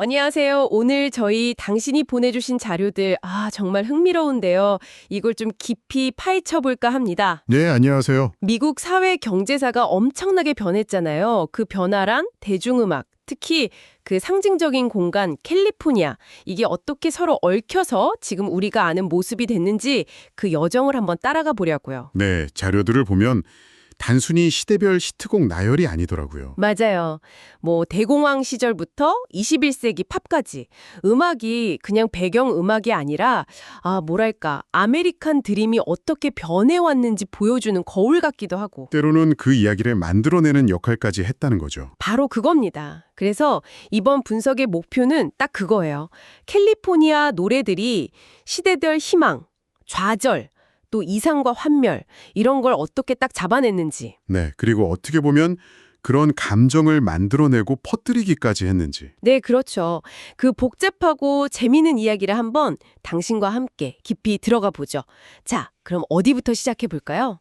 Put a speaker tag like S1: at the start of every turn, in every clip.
S1: 안녕하세요. 오늘 저희 당신이 보내주신 자료들, 정말 흥미로운데요. 이걸 좀 깊이 파헤쳐 볼까 합니다.
S2: 네, 안녕하세요.
S1: 미국 사회 경제사가 엄청나게 변했잖아요. 그 변화란 대중음악, 특히 그 상징적인 공간 캘리포니아, 이게 어떻게 서로 얽혀서 지금 우리가 아는 모습이 됐는지 그 여정을 한번 따라가 보려고요.
S2: 네, 자료들을 보면 단순히 시대별 히트곡 나열이 아니더라고요.
S1: 맞아요. 뭐 대공황 시절부터 21세기 팝까지 음악이 그냥 배경 음악이 아니라 뭐랄까 아메리칸 드림이 어떻게 변해왔는지 보여주는 거울 같기도 하고
S2: 때로는 그 이야기를 만들어내는 역할까지 했다는 거죠.
S1: 바로 그겁니다. 그래서 이번 분석의 목표는 딱 그거예요. 캘리포니아 노래들이 시대별 희망, 좌절, 또 이상과 환멸 이런 걸 어떻게 딱 잡아냈는지
S2: 네, 그리고 어떻게 보면 그런 감정을 만들어내고 퍼뜨리기까지 했는지.
S1: 네, 그렇죠. 그 복잡하고 재미있는 이야기를 한번 당신과 함께 깊이 들어가 보죠. 자, 그럼 어디부터 시작해 볼까요?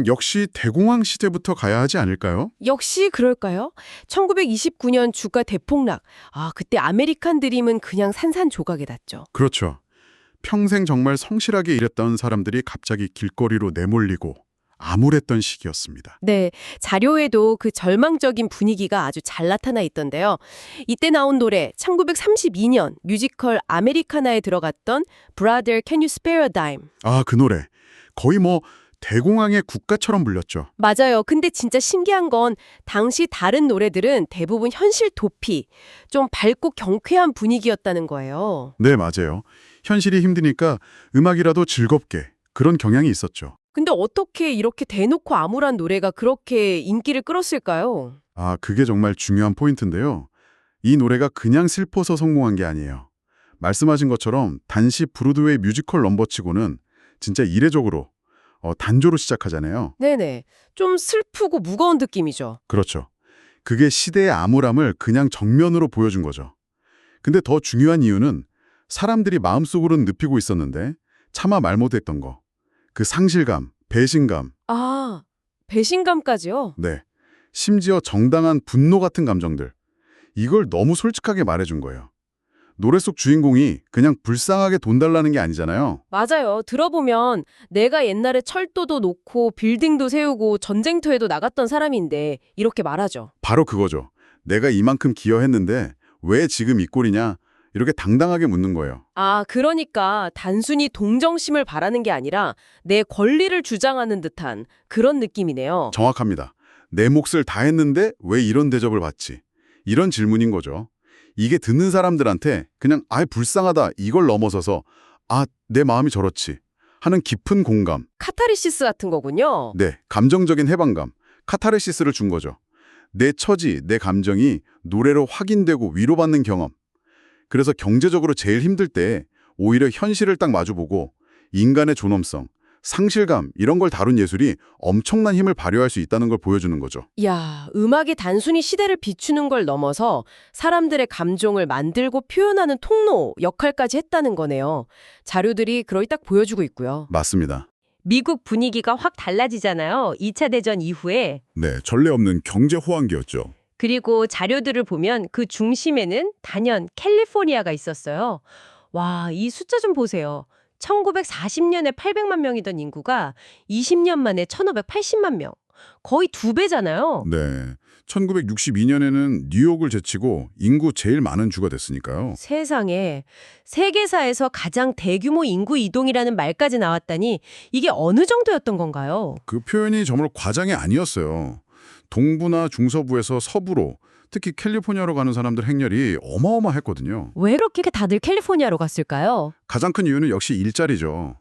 S2: 역시 대공황 시대부터 가야 하지 않을까요?
S1: 역시 그럴까요? 1929년 주가 대폭락. 그때 아메리칸 드림은 그냥 산산조각이 났죠.
S2: 그렇죠. 평생 정말 성실하게 일했던 사람들이 갑자기 길거리로 내몰리고 암울했던 시기였습니다.
S1: 네, 자료에도 그 절망적인 분위기가 아주 잘 나타나 있던데요. 이때 나온 노래 1932년 뮤지컬 아메리카나에 들어갔던 Brother Can You Spare a Dime.
S2: 그 노래. 거의 뭐 대공황의 국가처럼 불렸죠.
S1: 맞아요. 근데 진짜 신기한 건 당시 다른 노래들은 대부분 현실 도피, 좀 밝고 경쾌한 분위기였다는 거예요.
S2: 네, 맞아요. 현실이 힘드니까 음악이라도 즐겁게 그런 경향이 있었죠.
S1: 근데 어떻게 이렇게 대놓고 암울한 노래가 그렇게 인기를 끌었을까요?
S2: 그게 정말 중요한 포인트인데요. 이 노래가 그냥 슬퍼서 성공한 게 아니에요. 말씀하신 것처럼 단시 브로드웨이 뮤지컬 넘버치고는 진짜 이례적으로 단조로 시작하잖아요.
S1: 네네. 좀 슬프고 무거운 느낌이죠.
S2: 그렇죠. 그게 시대의 암울함을 그냥 정면으로 보여준 거죠. 근데 더 중요한 이유는 사람들이 마음속으로는 느끼고 있었는데 차마 말 못했던 거. 그 상실감, 배신감,
S1: 배신감까지요?
S2: 네. 심지어 정당한 분노 같은 감정들. 이걸 너무 솔직하게 말해준 거예요. 노래 속 주인공이 그냥 불쌍하게 돈 달라는 게 아니잖아요.
S1: 맞아요. 들어보면 내가 옛날에 철도도 놓고 빌딩도 세우고 전쟁터에도 나갔던 사람인데 이렇게 말하죠.
S2: 바로 그거죠. 내가 이만큼 기여했는데 왜 지금 이 꼴이냐? 이렇게 당당하게 묻는 거예요.
S1: 그러니까 단순히 동정심을 바라는 게 아니라 내 권리를 주장하는 듯한 그런 느낌이네요.
S2: 정확합니다. 내 몫을 다 했는데 왜 이런 대접을 받지? 이런 질문인 거죠. 이게 듣는 사람들한테 그냥 불쌍하다 이걸 넘어서서 내 마음이 저렇지 하는 깊은 공감,
S1: 카타르시스 같은 거군요.
S2: 네, 감정적인 해방감, 카타르시스를 준 거죠. 내 처지, 내 감정이 노래로 확인되고 위로받는 경험. 그래서 경제적으로 제일 힘들 때 오히려 현실을 딱 마주보고 인간의 존엄성, 상실감 이런 걸 다룬 예술이 엄청난 힘을 발휘할 수 있다는 걸 보여주는 거죠.
S1: 야, 음악이 단순히 시대를 비추는 걸 넘어서 사람들의 감정을 만들고 표현하는 통로 역할까지 했다는 거네요. 자료들이 그걸 딱 보여주고 있고요.
S2: 맞습니다.
S1: 미국 분위기가 확 달라지잖아요. 2차 대전 이후에.
S2: 네, 전례 없는 경제 호황기였죠.
S1: 그리고 자료들을 보면 그 중심에는 단연 캘리포니아가 있었어요. 와, 이 숫자 좀 보세요. 1940년에 800만 명이던 인구가 20년 만에 1580만 명. 거의 2배잖아요.
S2: 네, 1962년에는 뉴욕을 제치고 인구 제일 많은 주가 됐으니까요.
S1: 세상에 세계사에서 가장 대규모 인구 이동이라는 말까지 나왔다니 이게 어느 정도였던 건가요?
S2: 그 표현이 정말 과장이 아니었어요. 동부나 중서부에서 서부로, 특히 캘리포니아로 가는 사람들 행렬이 어마어마했거든요.
S1: 왜 이렇게 다들 캘리포니아로 갔을까요?
S2: 가장 큰 이유는 역시 일자리죠.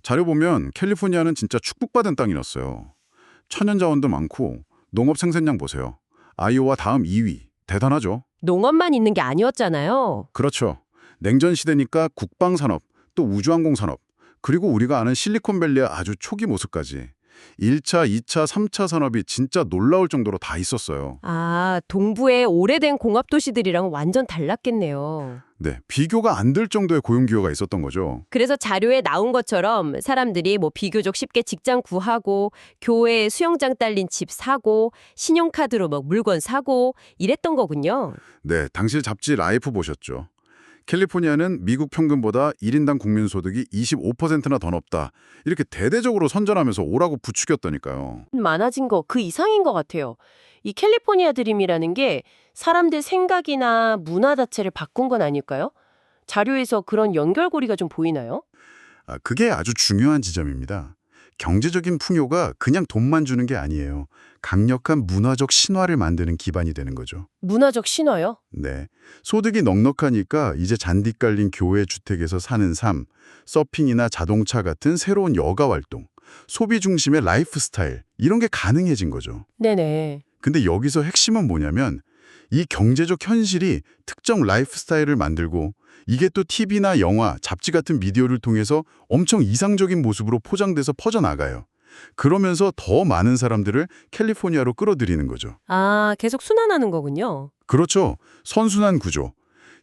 S2: 자료 보면 캘리포니아는 진짜 축복받은 땅이었어요. 천연 자원도 많고 농업 생산량 보세요. 아이오와 다음 2위. 대단하죠?
S1: 농업만 있는 게 아니었잖아요.
S2: 그렇죠. 냉전 시대니까 국방산업, 또 우주항공산업, 그리고 우리가 아는 실리콘밸리의 아주 초기 모습까지 1차, 2차, 3차 산업이 진짜 놀라울 정도로 다 있었어요.
S1: 동부의 오래된 공업 도시들이랑 완전 달랐겠네요.
S2: 네, 비교가 안 될 정도의 고용 기회가 있었던 거죠.
S1: 그래서 자료에 나온 것처럼 사람들이 뭐 비교적 쉽게 직장 구하고 교회에 수영장 딸린 집 사고 신용카드로 뭐 물건 사고 이랬던 거군요.
S2: 네, 당시 잡지 라이프 보셨죠. 캘리포니아는 미국 평균보다 1인당 국민 소득이 25%나 더 높다. 이렇게 대대적으로 선전하면서 오라고 부추겼다니까요.
S1: 많아진 거 그 이상인 것 같아요. 이 캘리포니아 드림이라는 게 사람들 생각이나 문화 자체를 바꾼 건 아닐까요? 자료에서 그런 연결고리가 좀 보이나요?
S2: 그게 아주 중요한 지점입니다. 경제적인 풍요가 그냥 돈만 주는 게 아니에요. 강력한 문화적 신화를 만드는 기반이 되는 거죠.
S1: 문화적 신화요?
S2: 네. 소득이 넉넉하니까 이제 잔디 깔린 교외 주택에서 사는 삶, 서핑이나 자동차 같은 새로운 여가 활동, 소비 중심의 라이프 스타일, 이런 게 가능해진 거죠.
S1: 네네.
S2: 근데 여기서 핵심은 뭐냐면 이 경제적 현실이 특정 라이프 스타일을 만들고 이게 또 TV나 영화, 잡지 같은 미디어를 통해서 엄청 이상적인 모습으로 포장돼서 퍼져나가요. 그러면서 더 많은 사람들을 캘리포니아로 끌어들이는 거죠.
S1: 아, 계속 순환하는 거군요.
S2: 그렇죠. 선순환 구조.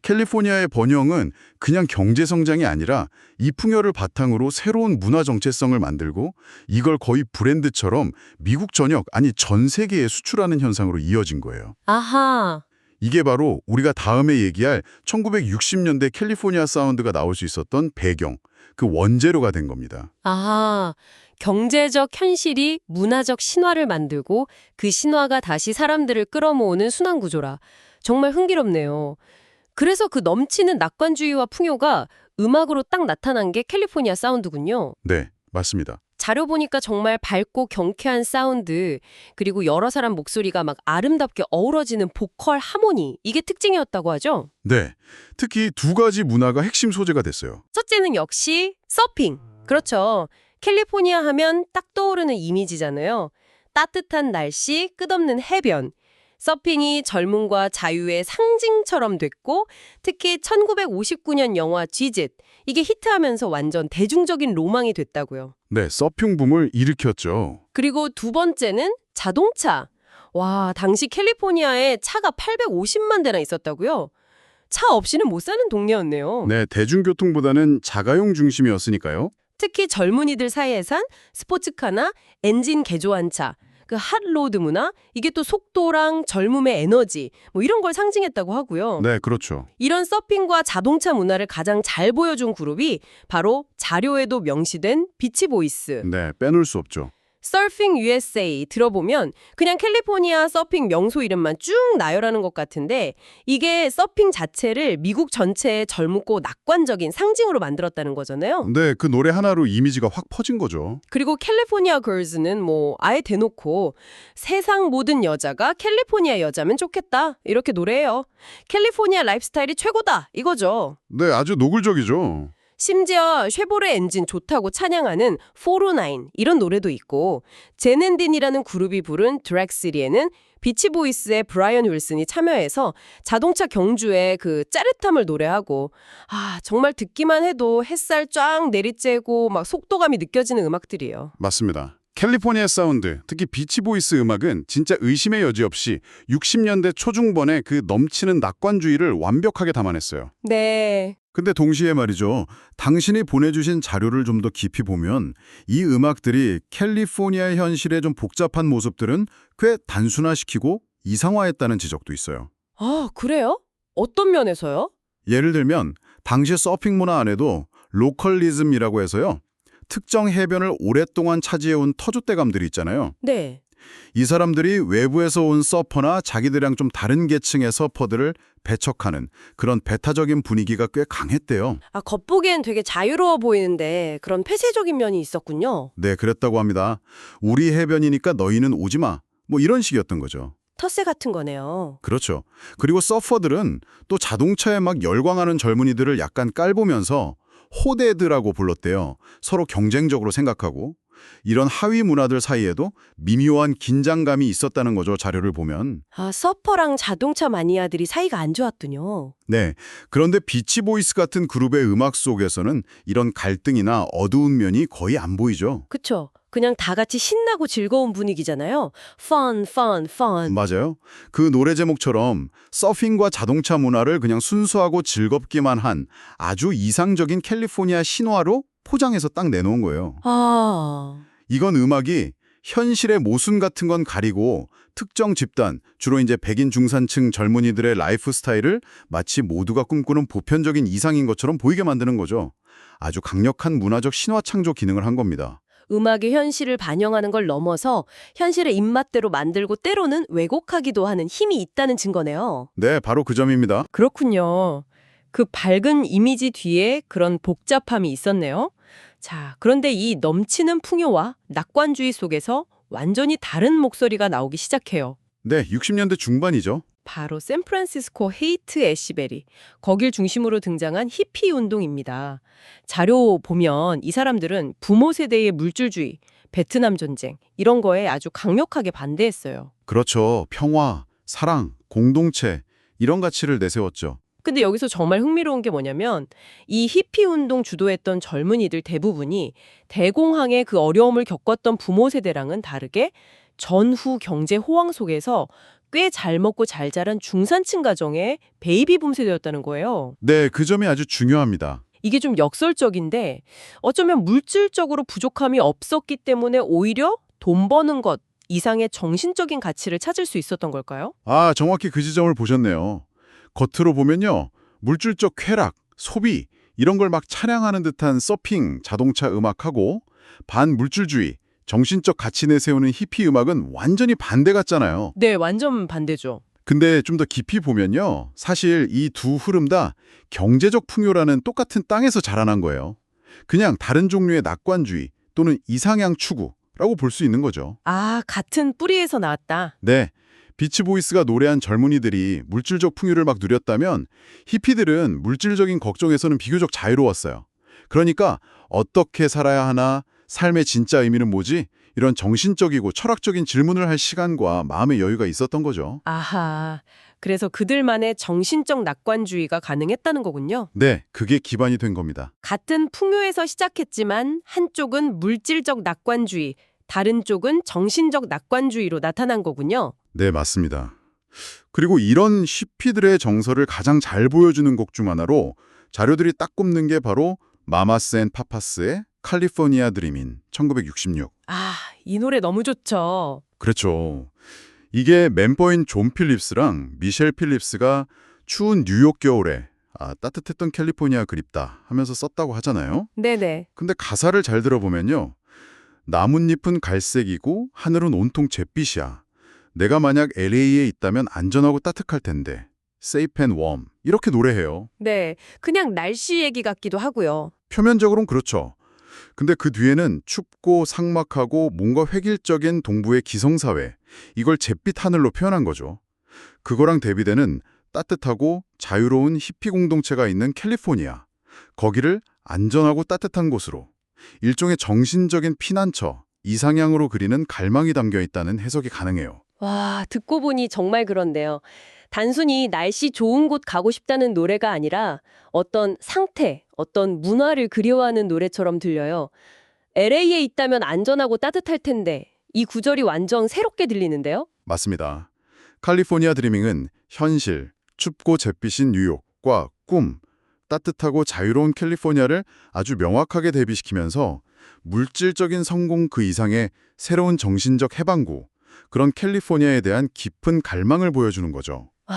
S2: 캘리포니아의 번영은 그냥 경제 성장이 아니라 이 풍요를 바탕으로 새로운 문화 정체성을 만들고 이걸 거의 브랜드처럼 미국 전역, 아니 전 세계에 수출하는 현상으로 이어진 거예요.
S1: 아하.
S2: 이게 바로 우리가 다음에 얘기할 1960년대 캘리포니아 사운드가 나올 수 있었던 배경, 그 원재료가 된 겁니다.
S1: 아하. 경제적 현실이 문화적 신화를 만들고 그 신화가 다시 사람들을 끌어모으는 순환 구조라. 정말 흥미롭네요. 그래서 그 넘치는 낙관주의와 풍요가 음악으로 딱 나타난 게 캘리포니아 사운드군요.
S2: 네, 맞습니다.
S1: 자료 보니까 정말 밝고 경쾌한 사운드, 그리고 여러 사람 목소리가 막 아름답게 어우러지는 보컬 하모니, 이게 특징이었다고 하죠?
S2: 네, 특히 두 가지 문화가 핵심 소재가 됐어요.
S1: 첫째는 역시 서핑. 그렇죠. 캘리포니아 하면 딱 떠오르는 이미지잖아요. 따뜻한 날씨, 끝없는 해변. 서핑이 젊음과 자유의 상징처럼 됐고 특히 1959년 영화 쥐짓, 이게 히트하면서 완전 대중적인 로망이 됐다고요.
S2: 네, 서핑 붐을 일으켰죠.
S1: 그리고 두 번째는 자동차. 와, 당시 캘리포니아에 차가 850만 대나 있었다고요? 차 없이는 못 사는 동네였네요.
S2: 네, 대중교통보다는 자가용 중심이었으니까요.
S1: 특히 젊은이들 사이에선 스포츠카나 엔진 개조한 차, 그 핫로드 문화, 이게 또 속도랑 젊음의 에너지, 뭐 이런 걸 상징했다고 하고요.
S2: 네, 그렇죠.
S1: 이런 서핑과 자동차 문화를 가장 잘 보여준 그룹이 바로 자료에도 명시된 비치보이스.
S2: 네, 빼놓을 수 없죠.
S1: 서핑 USA 들어보면 그냥 캘리포니아 서핑 명소 이름만 쭉 나열하는 것 같은데 이게 서핑 자체를 미국 전체의 젊고 낙관적인 상징으로 만들었다는 거잖아요.
S2: 네, 그 노래 하나로 이미지가 확 퍼진 거죠.
S1: 그리고 캘리포니아 걸즈는 뭐 아예 대놓고 세상 모든 여자가 캘리포니아 여자면 좋겠다 이렇게 노래해요. 캘리포니아 라이프스타일이 최고다 이거죠.
S2: 네, 아주 노골적이죠.
S1: 심지어 쉐보레 엔진 좋다고 찬양하는 409 이런 노래도 있고 제넨딘이라는 그룹이 부른 드랙3에는 비치보이스의 브라이언 윌슨이 참여해서 자동차 경주의 그 짜릿함을 노래하고 정말 듣기만 해도 햇살 쫙 내리쬐고 막 속도감이 느껴지는 음악들이에요.
S2: 맞습니다. 캘리포니아 사운드, 특히 비치보이스 음악은 진짜 의심의 여지 없이 60년대 초중반의 그 넘치는 낙관주의를 완벽하게 담아냈어요.
S1: 네.
S2: 근데 동시에 말이죠. 당신이 보내주신 자료를 좀 더 깊이 보면 이 음악들이 캘리포니아 현실의 좀 복잡한 모습들은 꽤 단순화시키고 이상화했다는 지적도 있어요.
S1: 아, 그래요? 어떤 면에서요?
S2: 예를 들면 당시 서핑 문화 안에도 로컬리즘이라고 해서요. 특정 해변을 오랫동안 차지해온 터줏대감들이 있잖아요.
S1: 네.
S2: 이 사람들이 외부에서 온 서퍼나 자기들이랑 좀 다른 계층의 서퍼들을 배척하는 그런 배타적인 분위기가 꽤 강했대요.
S1: 겉보기엔 되게 자유로워 보이는데 그런 폐쇄적인 면이 있었군요.
S2: 네, 그랬다고 합니다. 우리 해변이니까 너희는 오지 마. 뭐 이런 식이었던 거죠.
S1: 텃세 같은 거네요.
S2: 그렇죠. 그리고 서퍼들은 또 자동차에 막 열광하는 젊은이들을 약간 깔보면서 호데드라고 불렀대요. 서로 경쟁적으로 생각하고. 이런 하위 문화들 사이에도 미묘한 긴장감이 있었다는 거죠, 자료를 보면.
S1: 서퍼랑 자동차 마니아들이 사이가 안 좋았군요.
S2: 네, 그런데 비치보이스 같은 그룹의 음악 속에서는 이런 갈등이나 어두운 면이 거의 안 보이죠.
S1: 그쵸. 그냥 다 같이 신나고 즐거운 분위기잖아요. Fun, fun, fun.
S2: 맞아요. 그 노래 제목처럼 서핑과 자동차 문화를 그냥 순수하고 즐겁기만 한 아주 이상적인 캘리포니아 신화로 포장해서 딱 내놓은 거예요.
S1: 아,
S2: 이건 음악이 현실의 모순 같은 건 가리고 특정 집단, 주로 이제 백인 중산층 젊은이들의 라이프 스타일을 마치 모두가 꿈꾸는 보편적인 이상인 것처럼 보이게 만드는 거죠. 아주 강력한 문화적 신화 창조 기능을 한 겁니다.
S1: 음악이 현실을 반영하는 걸 넘어서 현실의 입맛대로 만들고 때로는 왜곡하기도 하는 힘이 있다는 증거네요.
S2: 네, 바로 그 점입니다.
S1: 그렇군요. 그 밝은 이미지 뒤에 그런 복잡함이 있었네요. 자, 그런데 이 넘치는 풍요와 낙관주의 속에서 완전히 다른 목소리가 나오기 시작해요.
S2: 네, 60년대 중반이죠.
S1: 바로 샌프란시스코 헤이트 애쉬베리, 거길 중심으로 등장한 히피 운동입니다. 자료 보면 이 사람들은 부모 세대의 물질주의, 베트남 전쟁 이런 거에 아주 강력하게 반대했어요.
S2: 그렇죠. 평화, 사랑, 공동체 이런 가치를 내세웠죠.
S1: 근데 여기서 정말 흥미로운 게 뭐냐면 이 히피 운동 주도했던 젊은이들 대부분이 대공황의 그 어려움을 겪었던 부모 세대랑은 다르게 전후 경제 호황 속에서 꽤 잘 먹고 잘 자란 중산층 가정의 베이비붐 세대였다는 거예요.
S2: 네, 그 점이 아주 중요합니다.
S1: 이게 좀 역설적인데 어쩌면 물질적으로 부족함이 없었기 때문에 오히려 돈 버는 것 이상의 정신적인 가치를 찾을 수 있었던 걸까요?
S2: 아, 정확히 그 지점을 보셨네요. 겉으로 보면요. 물질적 쾌락, 소비 이런 걸 막 찬양하는 듯한 서핑, 자동차 음악하고 반물질주의, 정신적 가치 내세우는 히피 음악은 완전히 반대 같잖아요.
S1: 네, 완전 반대죠.
S2: 근데 좀 더 깊이 보면요. 사실 이 두 흐름 다 경제적 풍요라는 똑같은 땅에서 자라난 거예요. 그냥 다른 종류의 낙관주의 또는 이상향 추구라고 볼 수 있는 거죠.
S1: 아, 같은 뿌리에서 나왔다.
S2: 네. 비치보이스가 노래한 젊은이들이 물질적 풍요를 막 누렸다면 히피들은 물질적인 걱정에서는 비교적 자유로웠어요. 그러니까 어떻게 살아야 하나, 삶의 진짜 의미는 뭐지? 이런 정신적이고 철학적인 질문을 할 시간과 마음의 여유가 있었던 거죠.
S1: 아하, 그래서 그들만의 정신적 낙관주의가 가능했다는 거군요.
S2: 네, 그게 기반이 된 겁니다.
S1: 같은 풍요에서 시작했지만 한쪽은 물질적 낙관주의, 다른 쪽은 정신적 낙관주의로 나타난 거군요.
S2: 네, 맞습니다. 그리고 이런 히피들의 정서를 가장 잘 보여주는 곡 중 하나로 자료들이 딱 꼽는 게 바로 마마스 앤 파파스의 칼리포니아 드리민 1966.
S1: 아, 이 노래 너무 좋죠.
S2: 그렇죠. 이게 멤버인 존 필립스랑 미셸 필립스가 추운 뉴욕 겨울에 따뜻했던 캘리포니아 그립다 하면서 썼다고 하잖아요.
S1: 네네.
S2: 근데 가사를 잘 들어보면요. 나뭇잎은 갈색이고 하늘은 온통 잿빛이야. 내가 만약 LA에 있다면 안전하고 따뜻할 텐데. Safe and warm. 이렇게 노래해요.
S1: 네, 그냥 날씨 얘기 같기도 하고요.
S2: 표면적으로는 그렇죠. 근데 그 뒤에는 춥고 삭막하고 뭔가 획일적인 동부의 기성사회. 이걸 잿빛 하늘로 표현한 거죠. 그거랑 대비되는 따뜻하고 자유로운 히피 공동체가 있는 캘리포니아. 거기를 안전하고 따뜻한 곳으로. 일종의 정신적인 피난처, 이상향으로 그리는 갈망이 담겨 있다는 해석이 가능해요.
S1: 와, 듣고 보니 정말 그런데요. 단순히 날씨 좋은 곳 가고 싶다는 노래가 아니라 어떤 상태, 어떤 문화를 그리워하는 노래처럼 들려요. LA에 있다면 안전하고 따뜻할 텐데 이 구절이 완전 새롭게 들리는데요?
S2: 맞습니다. 칼리포니아 드리밍은 현실, 춥고 잿빛인 뉴욕과 꿈, 따뜻하고 자유로운 캘리포니아를 아주 명확하게 대비시키면서 물질적인 성공 그 이상의 새로운 정신적 해방구, 그런 캘리포니아에 대한 깊은 갈망을 보여주는 거죠.
S1: 와,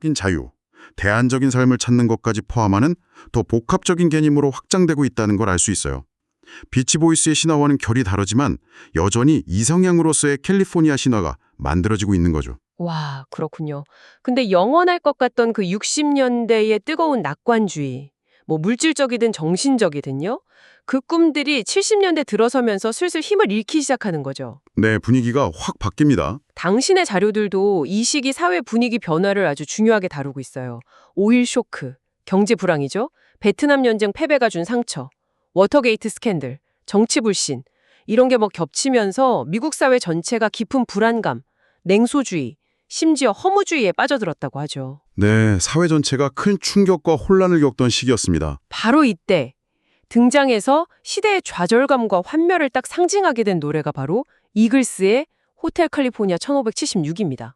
S2: 인 자유, 대안적인 삶을 찾는 것까지 포함하는 더 복합적인 개념으로 확장되고 있다는 걸 알 수 있어요. 비치보이스의 신화와는 결이 다르지만 여전히 이성향으로서의 캘리포니아 신화가 만들어지고 있는 거죠.
S1: 와, 그렇군요. 근데 영원할 것 같던 그 60년대의 뜨거운 낙관주의, 뭐 물질적이든 정신적이든요. 그 꿈들이 70년대 들어서면서 슬슬 힘을 잃기 시작하는 거죠.
S2: 네, 분위기가 확 바뀝니다.
S1: 당신의 자료들도 이 시기 사회 분위기 변화를 아주 중요하게 다루고 있어요. 오일 쇼크, 경제 불황이죠. 베트남 전쟁 패배가 준 상처, 워터게이트 스캔들, 정치 불신 이런 게 뭐 겹치면서 미국 사회 전체가 깊은 불안감, 냉소주의, 심지어 허무주의에 빠져들었다고 하죠.
S2: 네, 사회 전체가 큰 충격과 혼란을 겪던 시기였습니다.
S1: 바로 이때 등장해서 시대의 좌절감과 환멸을 딱 상징하게 된 노래가 바로 이글스의 호텔 캘리포니아 1576입니다.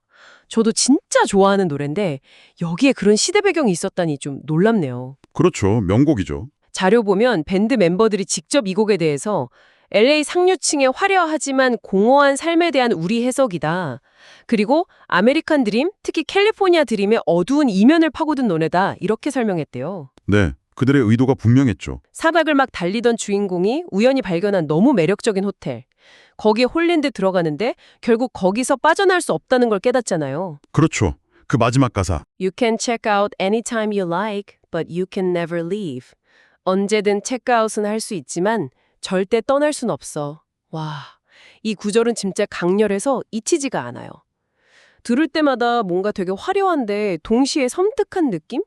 S1: 저도 진짜 좋아하는 노래인데 여기에 그런 시대 배경이 있었다니 좀 놀랍네요.
S2: 그렇죠. 명곡이죠.
S1: 자료 보면 밴드 멤버들이 직접 이 곡에 대해서 LA 상류층의 화려하지만 공허한 삶에 대한 우리 해석이다. 그리고 아메리칸 드림, 특히 캘리포니아 드림의 어두운 이면을 파고든 노래다. 이렇게 설명했대요.
S2: 네, 그들의 의도가 분명했죠.
S1: 사막을 막 달리던 주인공이 우연히 발견한 너무 매력적인 호텔. 거기에 홀린 듯 들어가는데 결국 거기서 빠져나올 수 없다는 걸 깨닫잖아요.
S2: 그렇죠. 그 마지막 가사.
S1: You can check out anytime you like, but you can never leave. 언제든 체크아웃은 할 수 있지만 절대 떠날 순 없어. 와, 이 구절은 진짜 강렬해서 잊히지가 않아요. 들을 때마다 뭔가 되게 화려한데 동시에 섬뜩한 느낌?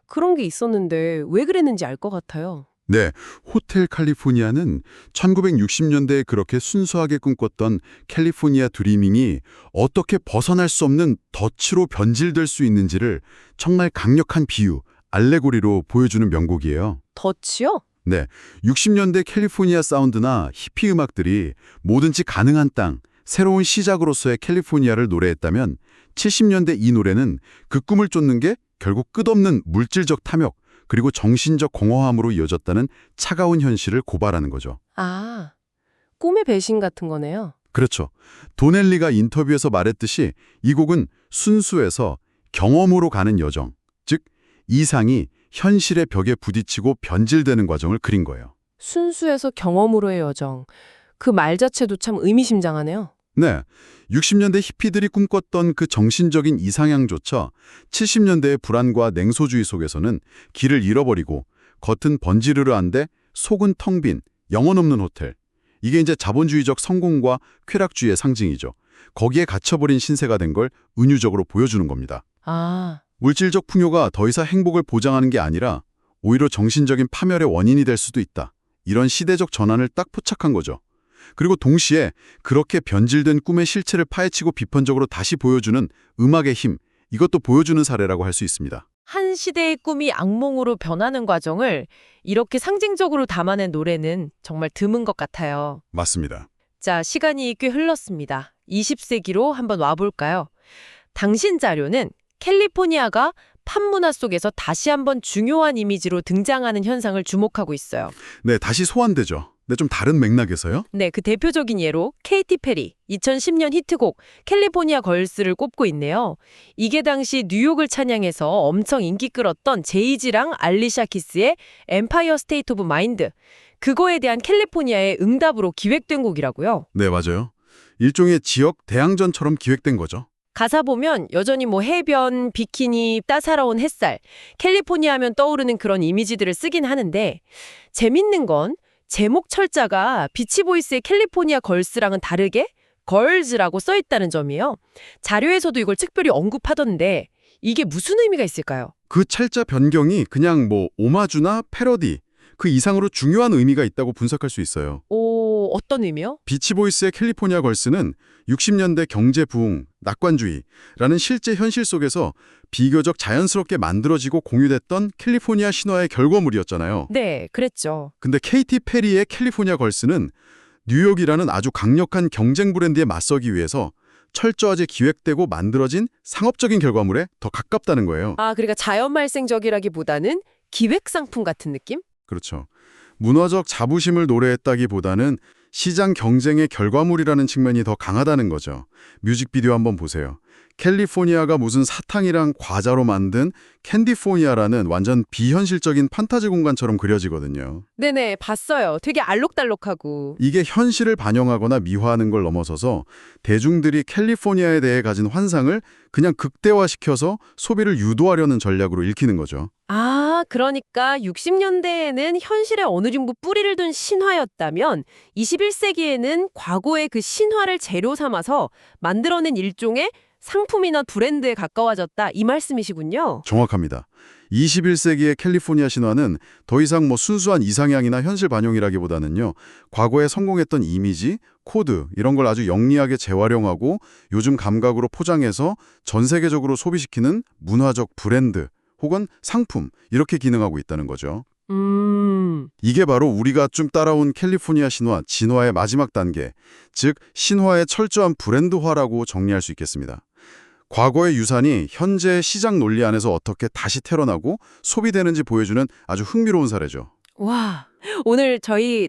S1: 그런 게 있었는데 왜 그랬는지 알 것 같아요.
S2: 네, 호텔 캘리포니아는 1960년대에 그렇게 순수하게 꿈꿨던 캘리포니아 드리밍이 어떻게 벗어날 수 없는 덫으로 변질될 수 있는지를 정말 강력한 비유, 알레고리로 보여주는 명곡이에요.
S1: 덫이요?
S2: 네, 60년대 캘리포니아 사운드나 히피 음악들이 뭐든지 가능한 땅, 새로운 시작으로서의 캘리포니아를 노래했다면 70년대 이 노래는 그 꿈을 쫓는 게 결국 끝없는 물질적 탐욕, 그리고 정신적 공허함으로 이어졌다는 차가운 현실을 고발하는 거죠.
S1: 아, 꿈의 배신 같은 거네요.
S2: 그렇죠. 도넬리가 인터뷰에서 말했듯이 이 곡은 순수해서 경험으로 가는 여정, 즉 이상이 현실의 벽에 부딪히고 변질되는 과정을 그린 거예요.
S1: 순수해서 경험으로의 여정. 그 말 자체도 참 의미심장하네요.
S2: 네, 60년대 히피들이 꿈꿨던 그 정신적인 이상향조차 70년대의 불안과 냉소주의 속에서는 길을 잃어버리고 겉은 번지르르한데 속은 텅 빈 영혼 없는 호텔. 이게 이제 자본주의적 성공과 쾌락주의의 상징이죠. 거기에 갇혀버린 신세가 된 걸 은유적으로 보여주는 겁니다.
S1: 아,
S2: 물질적 풍요가 더 이상 행복을 보장하는 게 아니라 오히려 정신적인 파멸의 원인이 될 수도 있다. 이런 시대적 전환을 딱 포착한 거죠. 그리고 동시에 그렇게 변질된 꿈의 실체를 파헤치고 비판적으로 다시 보여주는 음악의 힘, 이것도 보여주는 사례라고 할 수 있습니다.
S1: 한 시대의 꿈이 악몽으로 변하는 과정을 이렇게 상징적으로 담아낸 노래는 정말 드문 것 같아요.
S2: 맞습니다.
S1: 자, 시간이 꽤 흘렀습니다. 20세기로 한번 와볼까요? 당신 자료는 캘리포니아가 팝문화 속에서 다시 한번 중요한 이미지로 등장하는 현상을 주목하고 있어요.
S2: 네, 다시 소환되죠. 네, 좀 다른 맥락에서요.
S1: 네, 그 대표적인 예로 케이티 페리 2010년 히트곡 캘리포니아 걸스를 꼽고 있네요. 이게 당시 뉴욕을 찬양해서 엄청 인기 끌었던 제이지랑 알리샤 키스의 엠파이어 스테이트 오브 마인드. 그거에 대한 캘리포니아의 응답으로 기획된 곡이라고요.
S2: 네, 맞아요. 일종의 지역 대항전처럼 기획된 거죠.
S1: 가사 보면 여전히 뭐 해변, 비키니, 따사로운 햇살, 캘리포니아 하면 떠오르는 그런 이미지들을 쓰긴 하는데 재밌는 건 제목 철자가 비치보이스의 캘리포니아 걸스랑은 다르게 걸즈라고 써 있다는 점이에요. 자료에서도 이걸 특별히 언급하던데 이게 무슨 의미가 있을까요?
S2: 그 찰자 변경이 그냥 뭐 오마주나 패러디, 그 이상으로 중요한 의미가 있다고 분석할 수 있어요.
S1: 오, 어떤 의미요?
S2: 비치보이스의 캘리포니아 걸스는 60년대 경제 부흥, 낙관주의라는 실제 현실 속에서 비교적 자연스럽게 만들어지고 공유됐던 캘리포니아 신화의 결과물이었잖아요.
S1: 네, 그랬죠.
S2: 근데 케이티 페리의 캘리포니아 걸스는 뉴욕이라는 아주 강력한 경쟁 브랜드에 맞서기 위해서 철저하게 기획되고 만들어진 상업적인 결과물에 더 가깝다는 거예요.
S1: 아, 그러니까 자연 발생적이라기보다는 기획 상품 같은 느낌?
S2: 그렇죠. 문화적 자부심을 노래했다기보다는 시장 경쟁의 결과물이라는 측면이 더 강하다는 거죠. 뮤직비디오 한번 보세요. 캘리포니아가 무슨 사탕이랑 과자로 만든 캔디포니아라는 완전 비현실적인 판타지 공간처럼 그려지거든요.
S1: 네네, 봤어요. 되게 알록달록하고.
S2: 이게 현실을 반영하거나 미화하는 걸 넘어서서 대중들이 캘리포니아에 대해 가진 환상을 그냥 극대화시켜서 소비를 유도하려는 전략으로 읽히는 거죠.
S1: 아, 그러니까 60년대에는 현실에 어느 정도 뿌리를 둔 신화였다면 21세기에는 과거의 그 신화를 재료 삼아서 만들어낸 일종의 상품이나 브랜드에 가까워졌다 이 말씀이시군요.
S2: 정확합니다. 21세기의 캘리포니아 신화는 더 이상 뭐 순수한 이상향이나 현실 반영이라기보다는요. 과거에 성공했던 이미지, 코드 이런 걸 아주 영리하게 재활용하고 요즘 감각으로 포장해서 전 세계적으로 소비시키는 문화적 브랜드 혹은 상품 이렇게 기능하고 있다는 거죠. 이게 바로 우리가 좀 따라온 캘리포니아 신화, 진화의 마지막 단계, 즉 신화의 철저한 브랜드화라고 정리할 수 있겠습니다. 과거의 유산이 현재의 시장 논리 안에서 어떻게 다시 태어나고 소비되는지 보여주는 아주 흥미로운 사례죠.
S1: 와, 오늘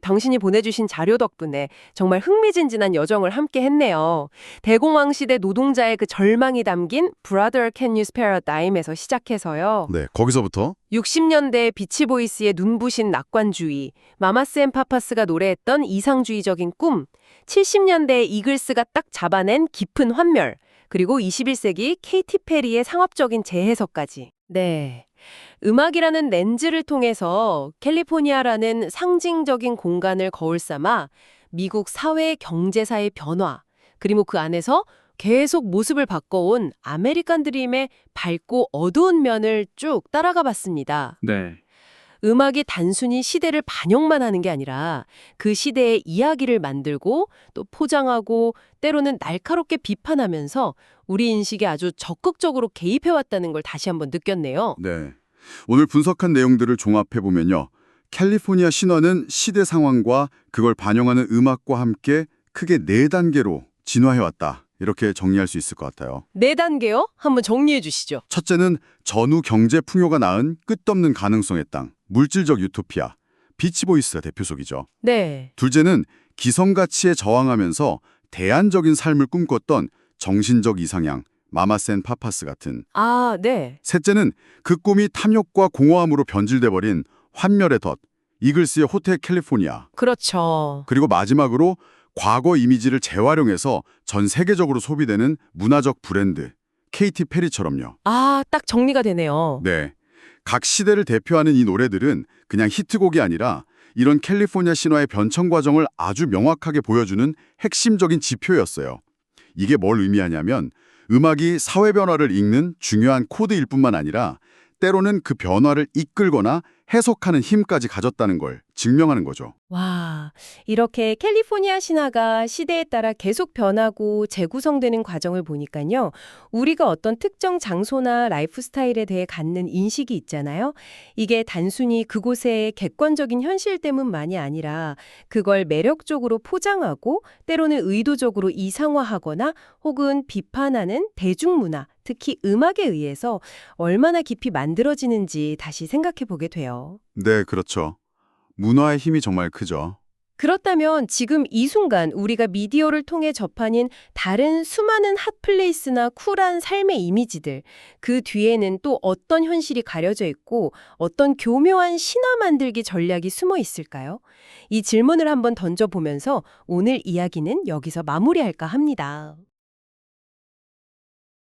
S1: 당신이 보내주신 자료 덕분에 정말 흥미진진한 여정을 함께 했네요. 대공황 시대 노동자의 그 절망이 담긴 Brother Can You Spare a Dime에서 시작해서요.
S2: 네, 거기서부터
S1: 60년대 비치보이스의 눈부신 낙관주의, 마마스 앤 파파스가 노래했던 이상주의적인 꿈, 70년대 이글스가 딱 잡아낸 깊은 환멸, 그리고 21세기 케이티 페리의 상업적인 재해석까지. 네. 음악이라는 렌즈를 통해서 캘리포니아라는 상징적인 공간을 거울 삼아 미국 사회 경제사의 변화, 그리고 그 안에서 계속 모습을 바꿔온 아메리칸 드림의 밝고 어두운 면을 쭉 따라가 봤습니다.
S3: 네.
S1: 음악이 단순히 시대를 반영만 하는 게 아니라 그 시대의 이야기를 만들고 또 포장하고 때로는 날카롭게 비판하면서 우리 인식에 아주 적극적으로 개입해왔다는 걸 다시 한번 느꼈네요.
S2: 네. 오늘 분석한 내용들을 종합해보면요. 캘리포니아 신화는 시대 상황과 그걸 반영하는 음악과 함께 크게 4단계로 진화해왔다. 이렇게 정리할 수 있을 것 같아요.
S1: 4단계요? 한번 정리해 주시죠.
S2: 첫째는 전후 경제 풍요가 낳은 끝없는 가능성의 땅, 물질적 유토피아, 비치보이스가 대표속이죠.
S1: 네.
S2: 둘째는 기성가치에 저항하면서 대안적인 삶을 꿈꿨던 정신적 이상향, 마마스 앤 파파스 같은.
S1: 아, 네.
S2: 셋째는 그 꿈이 탐욕과 공허함으로 변질돼버린 환멸의 덫, 이글스의 호텔 캘리포니아.
S1: 그렇죠.
S2: 그리고 마지막으로 과거 이미지를 재활용해서 전 세계적으로 소비되는 문화적 브랜드, 케이티 페리처럼요.
S1: 아, 딱 정리가 되네요.
S2: 네. 각 시대를 대표하는 이 노래들은 그냥 히트곡이 아니라 이런 캘리포니아 신화의 변천 과정을 아주 명확하게 보여주는 핵심적인 지표였어요. 이게 뭘 의미하냐면 음악이 사회 변화를 읽는 중요한 코드일 뿐만 아니라 때로는 그 변화를 이끌거나 해석하는 힘까지 가졌다는 걸 증명하는 거죠.
S1: 와, 이렇게 캘리포니아 신화가 시대에 따라 계속 변하고 재구성되는 과정을 보니까요. 우리가 어떤 특정 장소나 라이프 스타일에 대해 갖는 인식이 있잖아요. 이게 단순히 그곳의 객관적인 현실 때문만이 아니라 그걸 매력적으로 포장하고 때로는 의도적으로 이상화하거나 혹은 비판하는 대중문화, 특히 음악에 의해서 얼마나 깊이 만들어지는지 다시 생각해 보게 돼요.
S2: 네, 그렇죠. 문화의 힘이 정말 크죠.
S1: 그렇다면 지금 이 순간 우리가 미디어를 통해 접하는 다른 수많은 핫플레이스나 쿨한 삶의 이미지들, 그 뒤에는 또 어떤 현실이 가려져 있고 어떤 교묘한 신화 만들기 전략이 숨어 있을까요? 이 질문을 한번 던져보면서 오늘 이야기는 여기서 마무리할까 합니다.